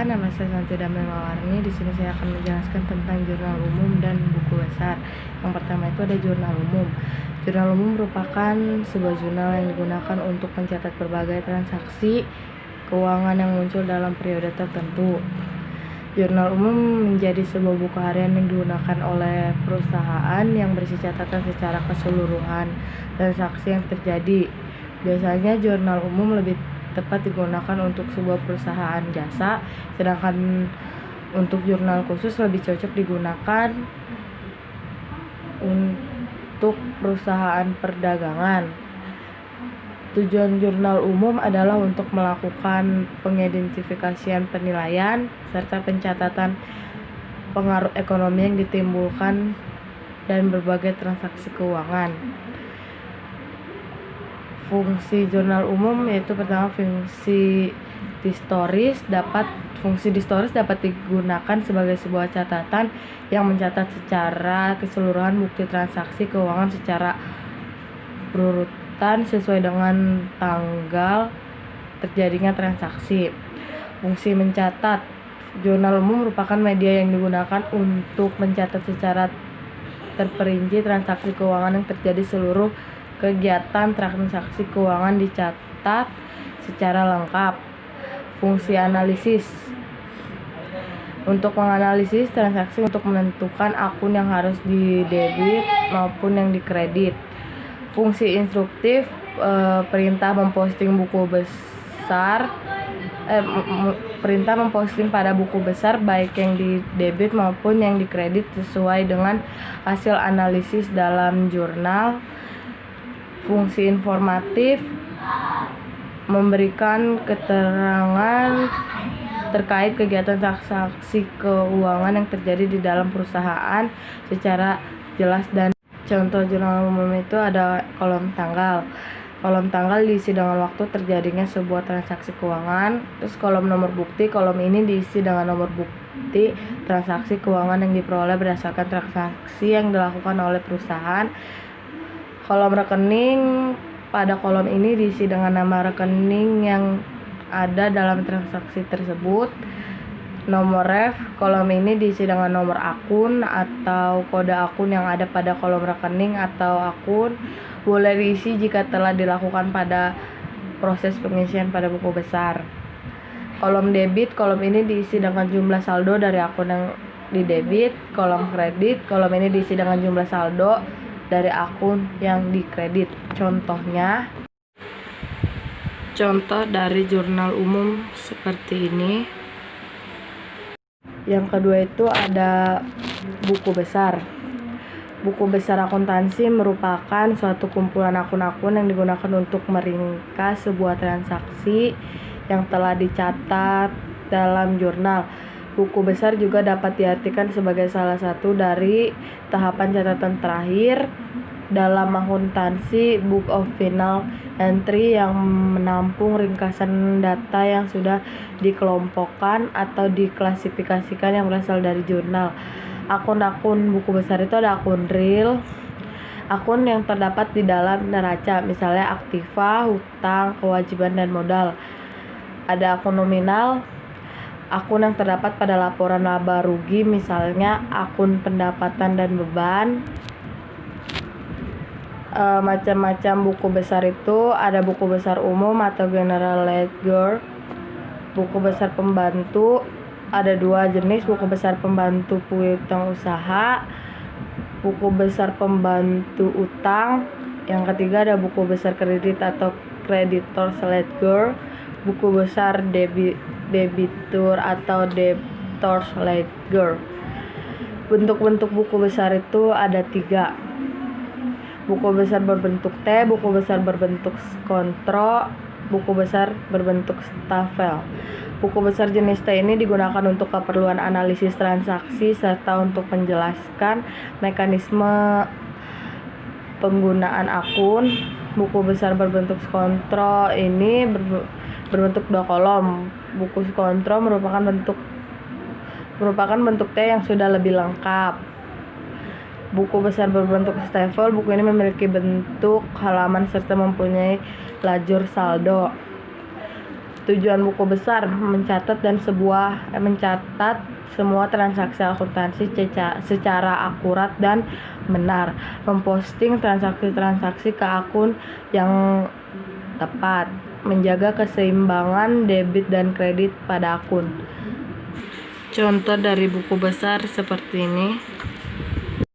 nama saya Santi Damai Mawarni. Di sini saya akan menjelaskan tentang jurnal umum dan buku besar. Yang pertama itu ada jurnal umum. Jurnal umum merupakan sebuah jurnal yang digunakan untuk mencatat berbagai transaksi keuangan yang muncul dalam periode tertentu. Jurnal umum menjadi sebuah buku harian yang digunakan oleh perusahaan yang berisi catatan secara keseluruhan transaksi yang terjadi. Biasanya jurnal umum lebih tepat digunakan untuk sebuah perusahaan jasa, sedangkan untuk jurnal khusus lebih cocok digunakan untuk perusahaan perdagangan. Tujuan jurnal umum adalah untuk melakukan pengidentifikasian penilaian serta pencatatan pengaruh ekonomi yang ditimbulkan dan berbagai transaksi keuangan. Fungsi jurnal umum yaitu pertama fungsi historis dapat digunakan sebagai sebuah catatan yang mencatat secara keseluruhan bukti transaksi keuangan secara berurutan sesuai dengan tanggal terjadinya transaksi. Fungsi mencatat, jurnal umum merupakan media yang digunakan untuk mencatat secara terperinci transaksi keuangan yang terjadi. Seluruh kegiatan transaksi keuangan dicatat secara lengkap. Fungsi analisis, untuk menganalisis transaksi untuk menentukan akun yang harus didebit maupun yang dikredit. Fungsi instruktif, perintah memposting pada buku besar baik yang didebit maupun yang dikredit sesuai dengan hasil analisis dalam jurnal. Fungsi informatif, memberikan keterangan terkait kegiatan transaksi keuangan yang terjadi di dalam perusahaan secara jelas dan contoh jurnal umum itu ada kolom tanggal. Kolom tanggal diisi dengan waktu terjadinya sebuah transaksi keuangan. Terus kolom nomor bukti, kolom ini diisi dengan nomor bukti transaksi keuangan yang diperoleh berdasarkan transaksi yang dilakukan oleh perusahaan. Kolom rekening, pada kolom ini diisi dengan nama rekening yang ada dalam transaksi tersebut. Nomor ref, kolom ini diisi dengan nomor akun atau kode akun yang ada pada kolom rekening atau akun. Boleh diisi jika telah dilakukan pada proses pengisian pada buku besar. Kolom debit, kolom ini diisi dengan jumlah saldo dari akun yang didebit. Kolom kredit, kolom ini diisi dengan jumlah saldo dari akun yang dikredit. Contoh dari jurnal umum seperti ini. Yang kedua itu ada buku besar. Buku besar akuntansi merupakan suatu kumpulan akun-akun yang digunakan untuk meringkas sebuah transaksi yang telah dicatat dalam jurnal. Buku besar juga dapat diartikan sebagai salah satu dari tahapan catatan terakhir dalam akuntansi, book of final entry, yang menampung ringkasan data yang sudah dikelompokkan atau diklasifikasikan yang berasal dari jurnal. Akun-akun buku besar itu ada akun real, akun yang terdapat di dalam neraca, misalnya aktiva, hutang, kewajiban, dan modal. Ada akun nominal, akun yang terdapat pada laporan laba rugi, misalnya akun pendapatan dan beban. Macam-macam buku besar itu ada buku besar umum atau general ledger. Buku besar pembantu, ada dua jenis, buku besar pembantu piutang usaha, buku besar pembantu utang. Yang ketiga ada buku besar kredit atau creditors ledger, buku besar debitur atau debtors ledger. Bentuk-bentuk buku besar itu ada 3. Buku besar berbentuk T, buku besar berbentuk kontro, buku besar berbentuk stafel. Buku besar jenis T ini digunakan untuk keperluan analisis transaksi serta untuk menjelaskan mekanisme penggunaan akun. Buku besar berbentuk kontro ini berbentuk 2 kolom. Buku kontro merupakan bentuk T yang sudah lebih lengkap. Buku besar berbentuk stafel, buku ini memiliki bentuk halaman serta mempunyai lajur saldo. Tujuan buku besar mencatat semua transaksi akuntansi secara akurat dan benar, memposting transaksi-transaksi ke akun yang tepat, menjaga keseimbangan debit dan kredit pada akun. Contoh dari buku besar seperti ini.